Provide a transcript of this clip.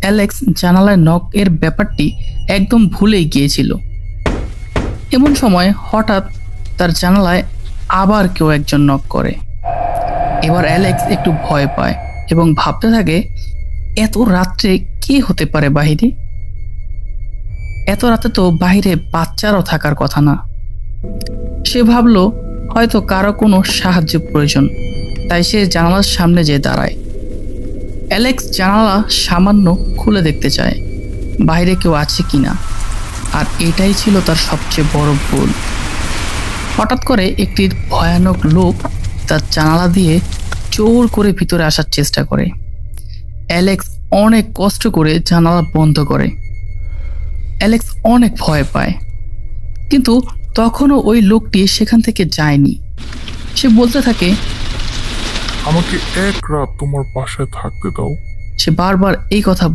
Alex জানালায় knock এর ব্যাপারটি একদম ভুলেই গিয়েছিল। এমন সময় হঠাৎ তার জানালায় আবার কেউ একজন নক করে। এবার অ্যালেক্স একটু ভয় পায় এবং ভাবতে থাকে, এত রাত্রে কে হতে পারে বাহিরে? এত রাতে তো বাহিরে বাচ্চারও থাকার কথা না। সে ভাবলো হয়তো কারো কোনো সাহায্য প্রয়োজন, তাই সে জানালার সামনে যেয়ে দাঁড়ায়। অ্যালেক্স জানালা সামান্য খুলে দেখতে চায় বাইরে কেউ আছে কিনা, আর এটাই ছিল তার সবচেয়ে বড় ভুল। হঠাৎ করে একটি ভয়ানক লোক তার জানালা দিয়ে জোর করে ভিতরে আসার চেষ্টা করে। অ্যালেক্স অনেক কষ্ট করে জানালা বন্ধ করে। অ্যালেক্স অনেক ভয় পায়, কিন্তু তখনও ওই লোকটি সেখান থেকে যায়নি। সে বলতে থাকে, আমাকে এক রাত তোমার বাসায় থাকতে দাও। সে বারবার এই কথা